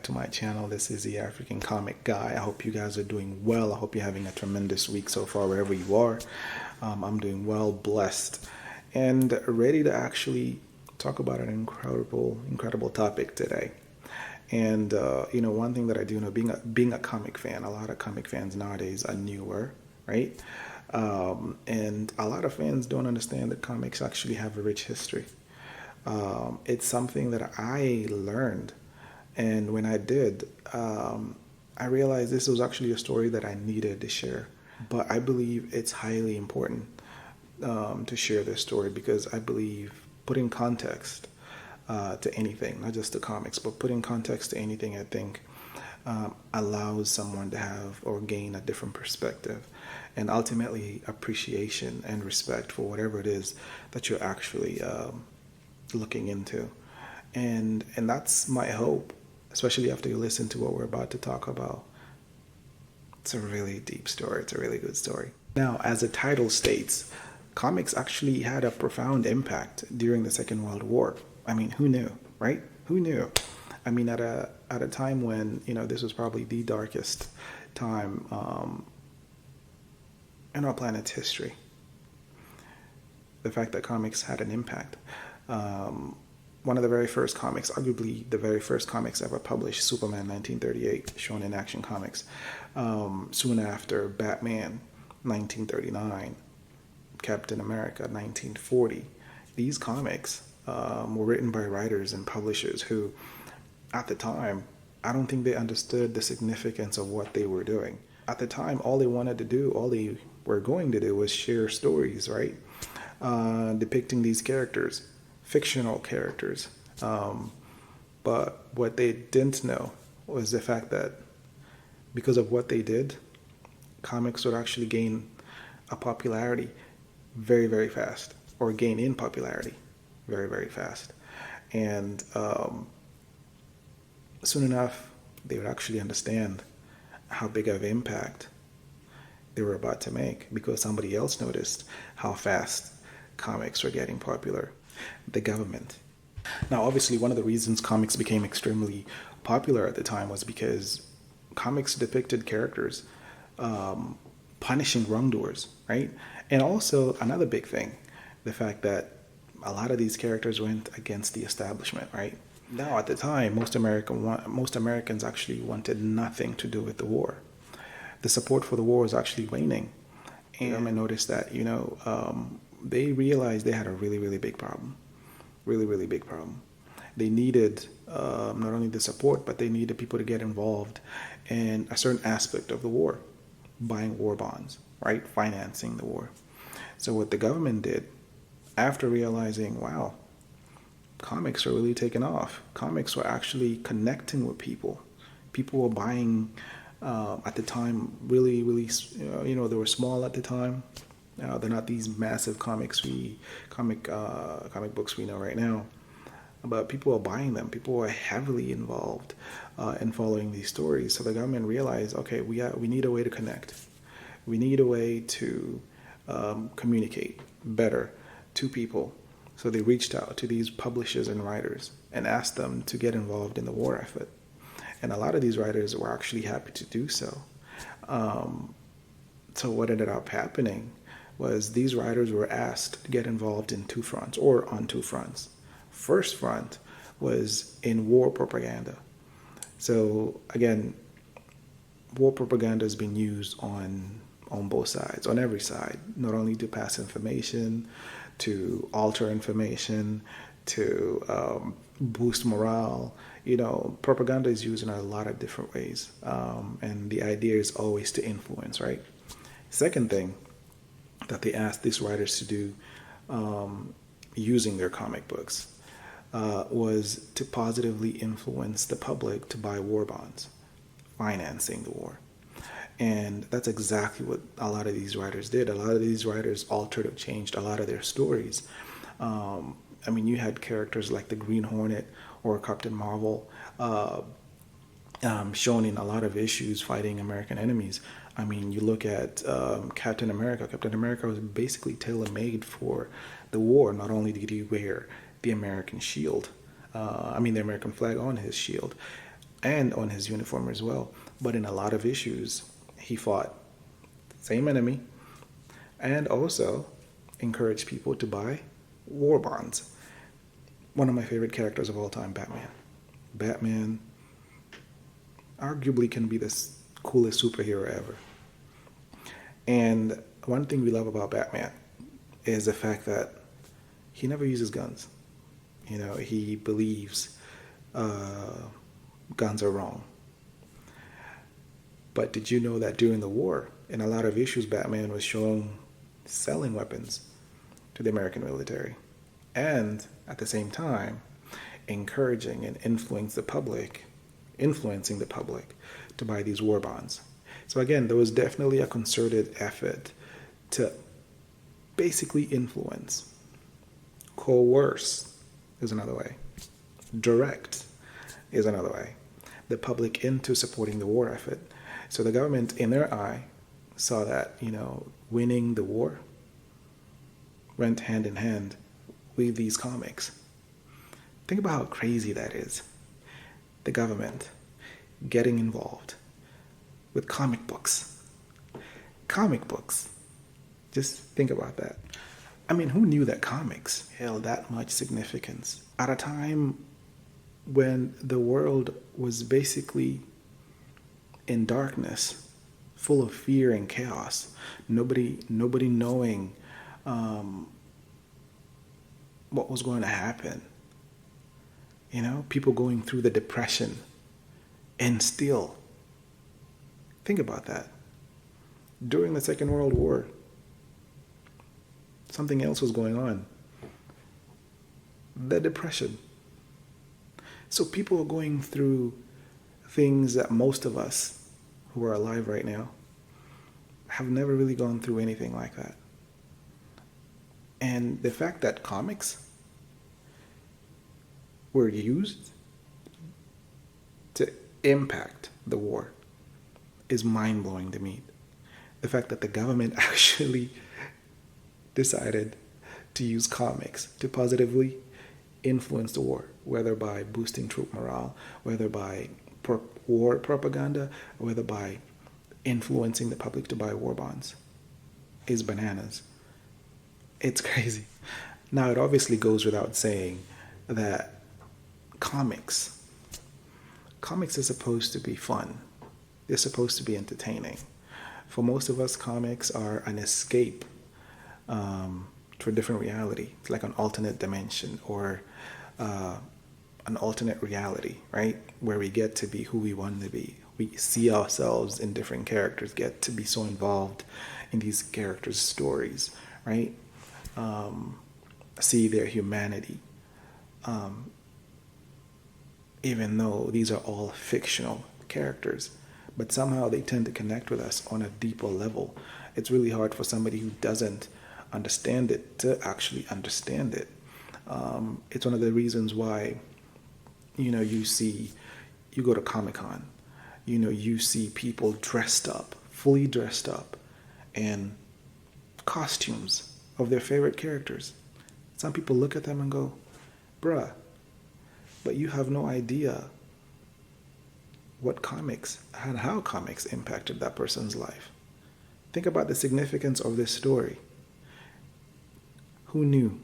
back to my channel. This is the African Comic Guy. I hope you guys are doing well. I hope you're having a tremendous week so far wherever you are. I'm doing well, blessed, and ready to actually talk about an incredible topic today. And one thing that I do know, being a comic fan, a lot of comic fans nowadays are newer, right? And a lot of fans don't understand that comics actually have a rich history. It's something that I learned, and when I did, I realized this was actually a story that I needed to share. But I believe it's highly important to share this story because I believe putting context to anything, not just the comics, but putting context to anything, I think allows someone to have or gain a different perspective and ultimately appreciation and respect for whatever it is that you're actually looking into. And that's my hope, especially after you listen to what we're about to talk about. It's a really deep story. It's a really good story. Now, as the title states, comics actually had a profound impact during the Second World War. I mean, who knew, right? Who knew? I mean, at a time when, this was probably the darkest time in our planet's history. The fact that comics had an impact. One of the very first comics, arguably the very first comics ever published, Superman 1938, shown in Action Comics. Soon after, Batman 1939, Captain America 1940. These comics were written by writers and publishers who, at the time, I don't think they understood the significance of what they were doing. At the time, all they wanted to do, all they were going to do was share stories, right? Depicting these characters, fictional characters. But what they didn't know was the fact that because of what they did, comics would actually gain a popularity very, very fast, or gain in popularity very, very fast. And soon enough, they would actually understand how big of an impact they were about to make because somebody else noticed how fast comics were getting popular. The government. Now, obviously, one of the reasons comics became extremely popular at the time was because comics depicted characters punishing wrongdoers, right? And also, another big thing, the fact that a lot of these characters went against the establishment, right? Now, at the time, most Americans actually wanted nothing to do with the war. The support for the war was actually waning. And I noticed that, they realized they had a really, really big problem. Really, really big problem. They needed not only the support, but they needed people to get involved in a certain aspect of the war, buying war bonds, right? Financing the war. So what the government did, after realizing, wow, comics are really taking off. Comics were actually connecting with people. People were buying, at the time, really, really, they were small at the time. They're not these massive comic books we know right now, but people are buying them. People are heavily involved in following these stories. So the government realized, okay, we need a way to connect. We need a way to communicate better to people. So they reached out to these publishers and writers and asked them to get involved in the war effort. And a lot of these writers were actually happy to do so. So what ended up happening was these writers were asked to get involved in two fronts, or on two fronts. First front was in war propaganda. So again, war propaganda has been used on both sides, on every side, not only to pass information, to alter information, to boost morale. Propaganda is used in a lot of different ways. And the idea is always to influence, right? Second thing that they asked these writers to do using their comic books was to positively influence the public to buy war bonds, financing the war. And that's exactly what a lot of these writers did. A lot of these writers altered or changed a lot of their stories. You had characters like the Green Hornet or Captain Marvel shown in a lot of issues fighting American enemies. You look at Captain America. Captain America was basically tailor-made for the war. Not only did he wear the American shield, the American flag on his shield, and on his uniform as well. But in a lot of issues, he fought the same enemy and also encouraged people to buy war bonds. One of my favorite characters of all time, Batman. Batman arguably can be the coolest superhero ever. And one thing we love about Batman is the fact that he never uses guns. You know, he believes guns are wrong. But did you know that during the war, in a lot of issues, Batman was shown selling weapons to the American military, and at the same time, encouraging and influencing the public to buy these war bonds. So again, there was definitely a concerted effort to basically influence, coerce is another way, direct is another way, the public into supporting the war effort. So the government, in their eye, saw that, winning the war went hand in hand with these comics. Think about how crazy that is. The government getting involved with comic books. Comic books. Just think about that. I mean, who knew that comics held that much significance at a time when the world was basically in darkness, full of fear and chaos, nobody knowing what was going to happen. People going through the depression, and still, think about that. During the Second World War, something else was going on. The depression. So people are going through things that most of us who are alive right now have never really gone through anything like that. And the fact that comics were used to impact the war is mind-blowing to me. The fact that the government actually decided to use comics to positively influence the war, whether by boosting troop morale, whether by war propaganda, or whether by influencing the public to buy war bonds, is bananas. It's crazy. Now, it obviously goes without saying that comics are supposed to be fun. They're supposed to be entertaining. For most of us, comics are an escape to a different reality. It's like an alternate dimension or an alternate reality, right? Where we get to be who we want to be. We see ourselves in different characters, get to be so involved in these characters' stories, right? See their humanity. Even though these are all fictional characters, but somehow they tend to connect with us on a deeper level. It's really hard for somebody who doesn't understand it to actually understand it. It's one of the reasons why, you go to Comic-Con, you see people fully dressed up in costumes of their favorite characters. Some people look at them and go, bruh, but you have no idea what comics and how comics impacted that person's life. Think about the significance of this story. Who knew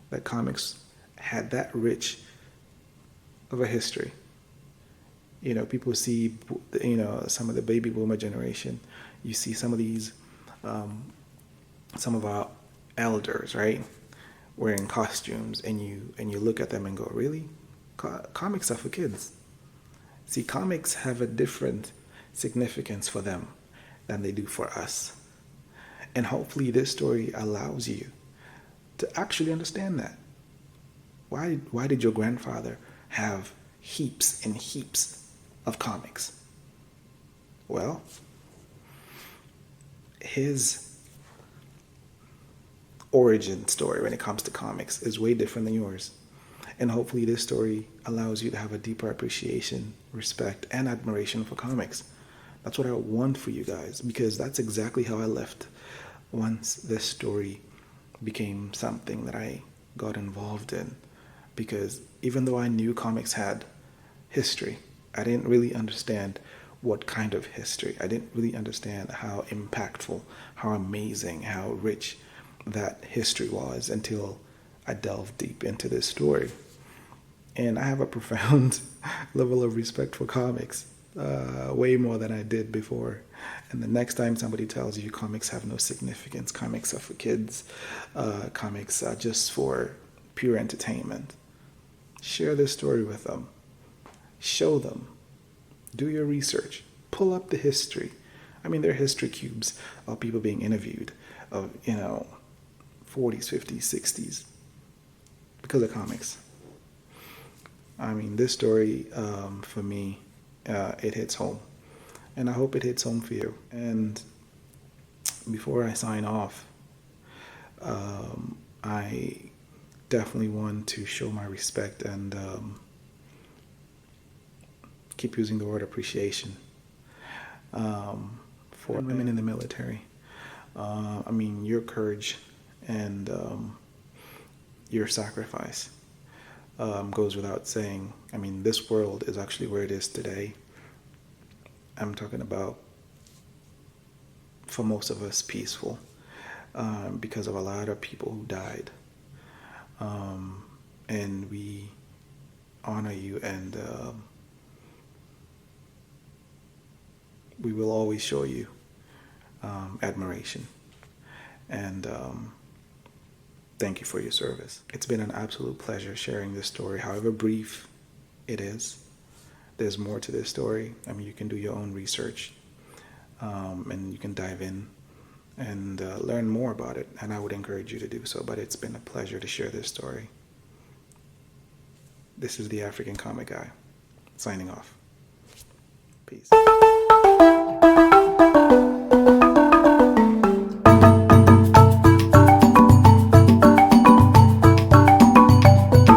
that comics had that rich of a history? People see, some of the baby boomer generation. You see some of these, some of our elders, right, wearing costumes, and you look at them and go, really? Comics are for kids. See, comics have a different significance for them than they do for us. And hopefully this story allows you to actually understand that. Why did your grandfather have heaps and heaps of comics? Well, his origin story when it comes to comics is way different than yours. And hopefully this story allows you to have a deeper appreciation, respect, and admiration for comics. That's what I want for you guys, because that's exactly how I left once this story became something that I got involved in. Because even though I knew comics had history. I didn't really understand what kind of history. I didn't really understand how impactful, how amazing, how rich that history was until I delved deep into this story. And I have a profound level of respect for comics, way more than I did before. And the next time somebody tells you comics have no significance, comics are for kids, comics are just for pure entertainment, share this story with them. Show them. Do your research. Pull up the history. I mean, there are history cubes of people being interviewed of, 40s, 50s, 60s because of comics. I mean, this story, for me, it hits home. And I hope it hits home for you. And before I sign off, I definitely want to show my respect and keep using the word appreciation for women in the military. I mean, your courage and your sacrifice goes without saying. I mean, this world is actually where it is today. I'm talking about, for most of us, peaceful, because of a lot of people who died. And we honor you, and we will always show you admiration. And thank you for your service. It's been an absolute pleasure sharing this story, however brief it is. There's more to this story. I mean, you can do your own research, and you can dive in and learn more about it. And I would encourage you to do so. But it's been a pleasure to share this story. This is the African Comic Guy, signing off. Peace.